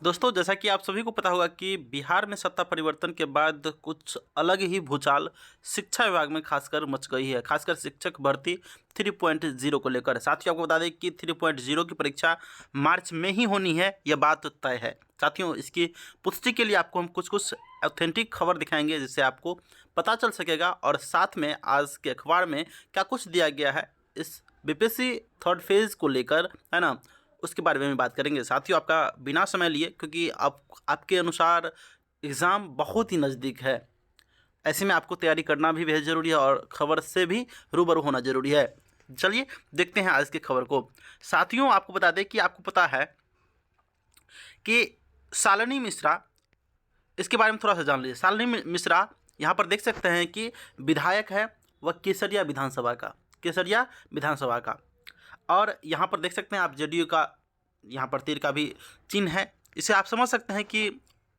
दोस्तों, जैसा कि आप सभी को पता होगा कि बिहार में सत्ता परिवर्तन के बाद कुछ अलग ही भूचाल शिक्षा विभाग में खासकर मच गई है। खासकर शिक्षक भर्ती 3.0 को लेकर। साथ ही आपको बता दें कि 3.0 की परीक्षा मार्च में ही होनी है, यह बात तय है। साथियों, इसकी पुष्टि के लिए आपको हम कुछ कुछ ऑथेंटिक खबर दिखाएंगे, जिससे आपको पता चल सकेगा। और साथ में आज के अखबार में क्या कुछ दिया गया है इस बीपीएससी थर्ड फेज को लेकर, है ना, उसके बारे में बात करेंगे। साथियों, आपका बिना समय लिए, क्योंकि आपके अनुसार एग्ज़ाम बहुत ही नज़दीक है, ऐसे में आपको तैयारी करना भी बेहद ज़रूरी है और खबर से भी रूबरू होना ज़रूरी है। चलिए देखते हैं आज की खबर को। साथियों, आपको बता दें कि आपको पता है कि शालिनी मिश्रा, इसके बारे में थोड़ा सा जान लीजिए। शालिनी मिश्रा यहाँ पर देख सकते हैं कि विधायक है, वह केसरिया विधानसभा का, केसरिया विधानसभा का। और यहाँ पर देख सकते हैं आप जेडीयू का यहाँ पर तीर का भी चिन्ह है। इसे आप समझ सकते हैं कि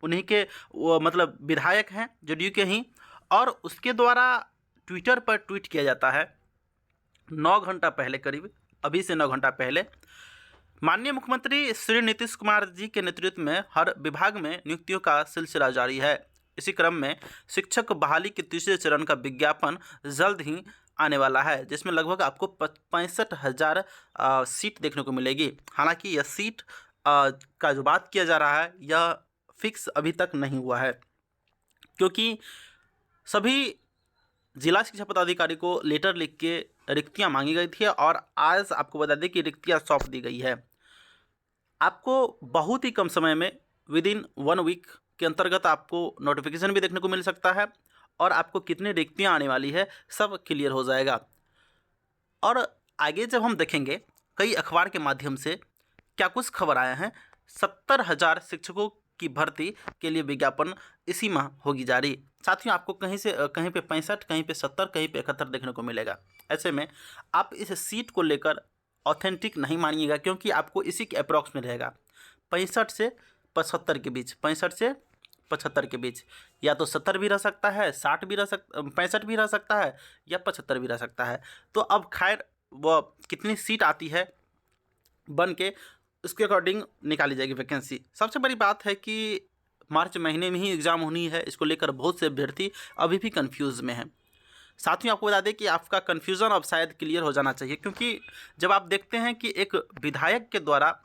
उन्हीं के वो मतलब विधायक हैं, जेडीयू के ही। और उसके द्वारा ट्विटर पर ट्वीट किया जाता है 9 घंटा पहले, करीब अभी से 9 घंटा पहले। माननीय मुख्यमंत्री श्री नीतीश कुमार जी के नेतृत्व में हर विभाग में नियुक्तियों का सिलसिला जारी है। इसी क्रम में शिक्षक बहाली के तीसरे चरण का विज्ञापन जल्द ही आने वाला है, जिसमें लगभग आपको 65,000 सीट देखने को मिलेगी। हालांकि यह सीट का जो बात किया जा रहा है, यह फिक्स अभी तक नहीं हुआ है, क्योंकि सभी जिला शिक्षा पदाधिकारी को लेटर लिख के रिक्तियां मांगी गई थी और आज आपको बता दें कि रिक्तियां सौंप दी गई है। आपको बहुत ही कम समय में, विद इन 1 वीक के अंतर्गत, आपको नोटिफिकेशन भी देखने को मिल सकता है और आपको कितनी रिक्तियां आने वाली है सब क्लियर हो जाएगा। और आगे जब हम देखेंगे कई अखबार के माध्यम से क्या कुछ खबर आया है, 70,000 शिक्षकों की भर्ती के लिए विज्ञापन इसी माह होगी जारी। साथियों, आपको कहीं से कहीं पे 65, कहीं पे 70, कहीं पे 71 देखने को मिलेगा। ऐसे में आप इस सीट को लेकर ऑथेंटिक नहीं मानिएगा, क्योंकि आपको इसी के अप्रॉक्स में रहेगा, 65 से 75 के बीच, 65 से 75 के बीच। या तो 70 भी रह सकता है, 60 भी रह सकता, 65 भी रह सकता है, या 75 भी रह सकता है। तो अब खैर वो कितनी सीट आती है बन के, उसके अकॉर्डिंग निकाली जाएगी वैकेंसी। सबसे बड़ी बात है कि मार्च महीने में ही एग्ज़ाम होनी है, इसको लेकर बहुत से अभ्यर्थी अभी भी कंफ्यूज में हैं। साथियों, आपको बता दें कि आपका कन्फ्यूज़न अब शायद क्लियर हो जाना चाहिए, क्योंकि जब आप देखते हैं कि एक विधायक के द्वारा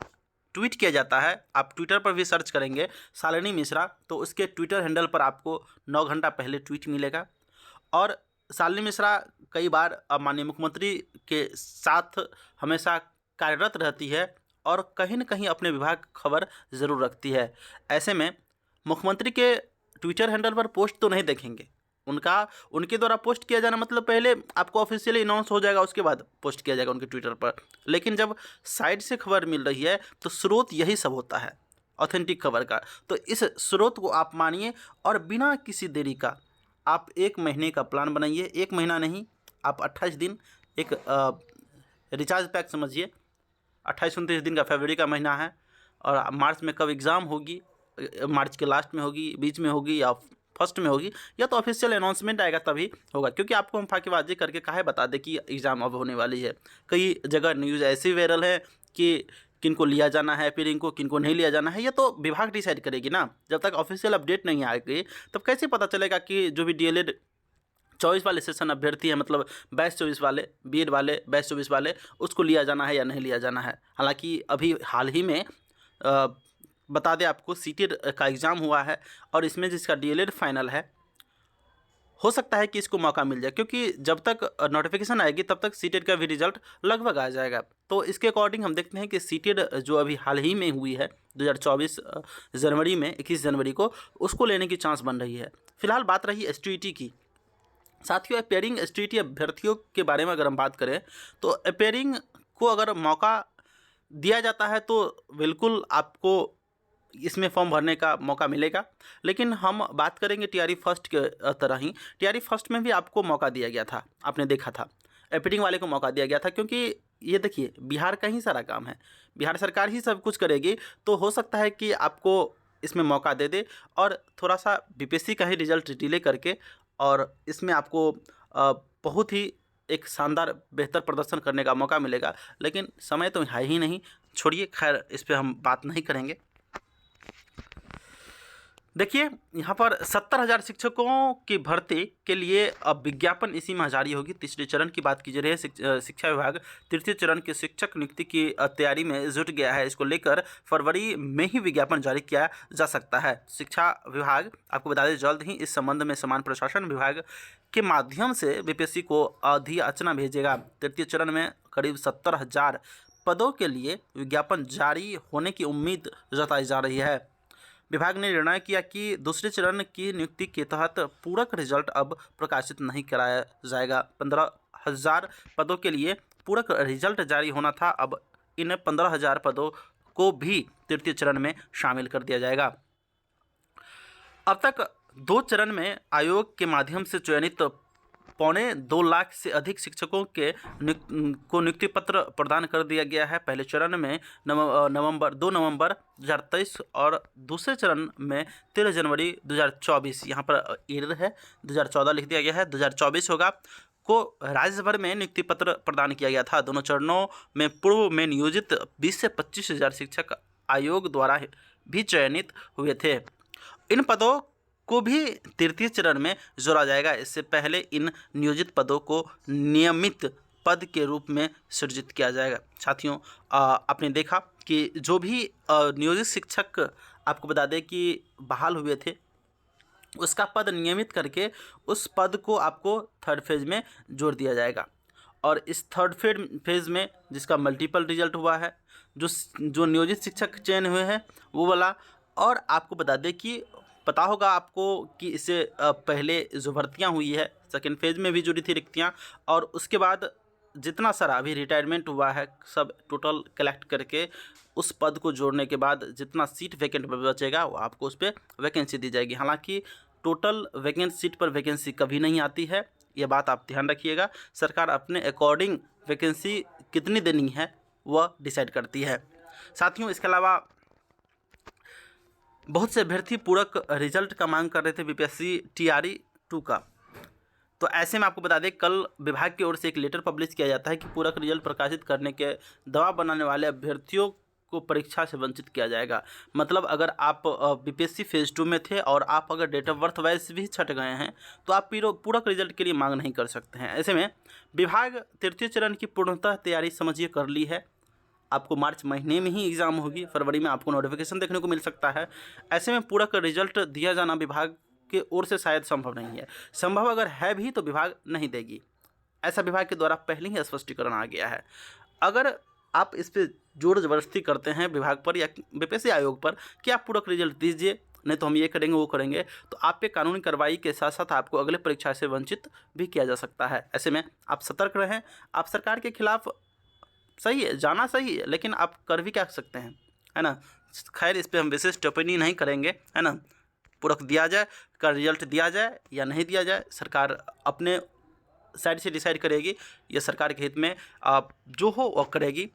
ट्वीट किया जाता है, आप ट्विटर पर भी सर्च करेंगे शालिनी मिश्रा, तो उसके ट्विटर हैंडल पर आपको 9 घंटा पहले ट्वीट मिलेगा। और शालिनी मिश्रा कई बार माननीय मुख्यमंत्री के साथ हमेशा कार्यरत रहती है और कहीं न कहीं अपने विभाग की खबर ज़रूर रखती है। ऐसे में मुख्यमंत्री के ट्विटर हैंडल पर पोस्ट तो नहीं देखेंगे, उनके द्वारा पोस्ट किया जाना मतलब पहले आपको ऑफिशियली अनाउंस हो जाएगा, उसके बाद पोस्ट किया जाएगा उनके ट्विटर पर। लेकिन जब साइड से खबर मिल रही है तो स्रोत यही सब होता है, ऑथेंटिक खबर का। तो इस स्रोत को आप मानिए और बिना किसी देरी का आप 1 महीने का प्लान बनाइए। 1 महीना नहीं, आप 28 दिन एक रिचार्ज पैक समझिए। 28-29 दिन का फरवरी का महीना है और मार्च में कब एग्ज़ाम होगी, मार्च के लास्ट में होगी, बीच में होगी, या फर्स्ट में होगी, या तो ऑफिशियल अनाउंसमेंट आएगा तभी होगा। क्योंकि आपको हम फाकेबाजी करके काहे बता दें कि एग्ज़ाम अब होने वाली है। कई जगह न्यूज़ ऐसी वायरल है कि किनको लिया जाना है, फिर इनको किनको नहीं लिया जाना है, ये तो विभाग डिसाइड करेगी ना। जब तक ऑफिशियल अपडेट नहीं आएगी तब कैसे पता चलेगा कि जो भी डीएलएड 24 वाले सेशन अभ्यर्थी है, मतलब 22-24 वाले, बीएड वाले 22-24 वाले, उसको लिया जाना है या नहीं लिया जाना है। हालांकि अभी हाल ही में बता दें आपको, सीटेट का एग्ज़ाम हुआ है और इसमें जिसका डीएलएड फाइनल है, हो सकता है कि इसको मौका मिल जाए, क्योंकि जब तक नोटिफिकेशन आएगी तब तक सीटेट का भी रिजल्ट लगभग आ जाएगा। तो इसके अकॉर्डिंग हम देखते हैं कि सीटेट जो अभी हाल ही में हुई है 2024 जनवरी में, 21 जनवरी को, उसको लेने की चांस बन रही है। फिलहाल बात रही एसटीईटी की। साथियों, अपेयरिंग एसटीईटी अभ्यर्थियों के बारे में अगर हम बात करें तो अपेयरिंग को अगर मौका दिया जाता है तो बिल्कुल आपको इसमें फॉर्म भरने का मौका मिलेगा। लेकिन हम बात करेंगे टीआरई फर्स्ट के तरह ही, टीआरई फर्स्ट में भी आपको मौका दिया गया था, आपने देखा था, अपेयरिंग वाले को मौका दिया गया था। क्योंकि ये देखिए, बिहार का ही सारा काम है, बिहार सरकार ही सब कुछ करेगी, तो हो सकता है कि आपको इसमें मौका दे दे और थोड़ा सा बीपीएससी का ही रिजल्ट डिले करके, और इसमें आपको बहुत ही एक शानदार बेहतर प्रदर्शन करने का मौका मिलेगा। लेकिन समय तो है ही नहीं, छोड़िए, खैर इस पर हम बात नहीं करेंगे। देखिए यहाँ पर 70,000 शिक्षकों की भर्ती के लिए अब विज्ञापन इसी माह जारी होगी। तीसरे चरण की बात की जा रही है। शिक्षा विभाग तृतीय चरण के शिक्षक नियुक्ति की तैयारी में जुट गया है। इसको लेकर फरवरी में ही विज्ञापन जारी किया जा सकता है। शिक्षा विभाग आपको बता दें जल्द ही इस संबंध में समान प्रशासन विभाग के माध्यम से बीपीएससी को अधियाचना भेजेगा। तृतीय चरण में करीब 70,000 पदों के लिए विज्ञापन जारी होने की उम्मीद जताई जा रही है। विभाग ने निर्णय किया कि दूसरे चरण की नियुक्ति के तहत पूरक रिजल्ट अब प्रकाशित नहीं कराया जाएगा। 15,000 पदों के लिए पूरक रिजल्ट जारी होना था। अब इन 15,000 पदों को भी तृतीय चरण में शामिल कर दिया जाएगा। अब तक 2 चरण में आयोग के माध्यम से चयनित 2.25 लाख से अधिक शिक्षकों के को नियुक्ति पत्र प्रदान कर दिया गया है। पहले चरण में 2 नवंबर 2023 और दूसरे चरण में 13 जनवरी 2024, यहाँ पर एरर है 2014 लिख दिया गया है, 2024 होगा, को राज्य भर में नियुक्ति पत्र प्रदान किया गया था। दोनों चरणों में पूर्व में नियोजित 20 से 25,000 शिक्षक आयोग द्वारा भी चयनित हुए थे। इन पदों को भी तृतीय चरण में जोड़ा जाएगा। इससे पहले इन नियोजित पदों को नियमित पद के रूप में सृजित किया जाएगा। साथियों आपने देखा कि जो भी नियोजित शिक्षक आपको बता दें कि बहाल हुए थे, उसका पद नियमित करके उस पद को आपको थर्ड फेज में जोड़ दिया जाएगा। और इस थर्ड फेज में जिसका मल्टीपल रिजल्ट हुआ है, जो नियोजित शिक्षक चयन हुए हैं वो वाला, और आपको बता दें कि पता होगा आपको कि इससे पहले जो भर्तियाँ हुई है सेकेंड फेज में भी जुड़ी थी रिक्तियाँ, और उसके बाद जितना सारा अभी रिटायरमेंट हुआ है सब टोटल कलेक्ट करके उस पद को जोड़ने के बाद जितना सीट वैकेंट बचेगा वो आपको उस पर वैकेंसी दी जाएगी। हालांकि टोटल वैकेंट सीट पर वैकेंसी कभी नहीं आती है, ये बात आप ध्यान रखिएगा। सरकार अपने अकॉर्डिंग वैकेंसी कितनी देनी है वह डिसाइड करती है। साथियों इसके अलावा बहुत से अभ्यर्थी पूरक रिजल्ट का मांग कर रहे थे बीपीएससी टीआरई 2 का। तो ऐसे में आपको बता दें कल विभाग की ओर से एक लेटर पब्लिश किया जाता है कि पूरक रिजल्ट प्रकाशित करने के दबाव बनाने वाले अभ्यर्थियों को परीक्षा से वंचित किया जाएगा। मतलब अगर आप बीपीएससी फेज़ 2 में थे और आप अगर डेट ऑफ बर्थ वाइज भी छट गए हैं तो आप पूरक रिजल्ट के लिए मांग नहीं कर सकते हैं। ऐसे में विभाग तृतीय चरण की पूर्णतः तैयारी समझिए कर ली है। आपको मार्च महीने में ही एग्ज़ाम होगी, फरवरी में आपको नोटिफिकेशन देखने को मिल सकता है। ऐसे में पूरक रिजल्ट दिया जाना विभाग के ओर से शायद संभव नहीं है। संभव अगर है भी तो विभाग नहीं देगी, ऐसा विभाग के द्वारा पहले ही स्पष्टीकरण आ गया है। अगर आप इस पर जोर जबरदस्ती करते हैं विभाग पर या बीपीएससी आयोग पर कि आप पूरक रिजल्ट दीजिए, नहीं तो हम ये करेंगे वो करेंगे, तो आप पे कानूनी कार्रवाई के साथ साथ आपको अगले परीक्षा से वंचित भी किया जा सकता है। ऐसे में आप सतर्क रहें। आप सरकार के खिलाफ सही है, जाना सही है, लेकिन आप कर भी क्या सकते हैं, है ना। खैर इस पर हम विशेष टिप्पणी नहीं करेंगे, है ना। पूरक दिया जाए, का रिजल्ट दिया जाए या नहीं दिया जाए, सरकार अपने साइड से डिसाइड करेगी। यह सरकार के हित में जो हो वो करेगी।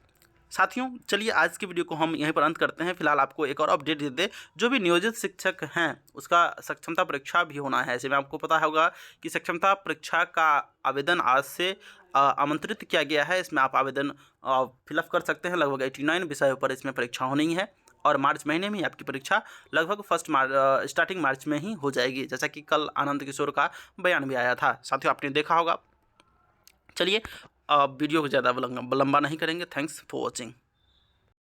साथियों चलिए आज की वीडियो को हम यहीं पर अंत करते हैं। फिलहाल आपको एक और अपडेट दे दें, जो भी नियोजित शिक्षक हैं उसका सक्षमता परीक्षा भी होना है। ऐसे में आपको पता होगा कि सक्षमता परीक्षा का आवेदन आज से आमंत्रित किया गया है। इसमें आप आवेदन फिलअप कर सकते हैं। लगभग 89 विषयों पर इसमें परीक्षा होनी है और मार्च महीने में ही आपकी परीक्षा लगभग स्टार्टिंग मार्च में ही हो जाएगी, जैसा कि कल आनंद किशोर का बयान भी आया था। साथियों आपने देखा होगा। चलिए वीडियो को ज़्यादा लंबा नहीं करेंगे। Thanks for watching.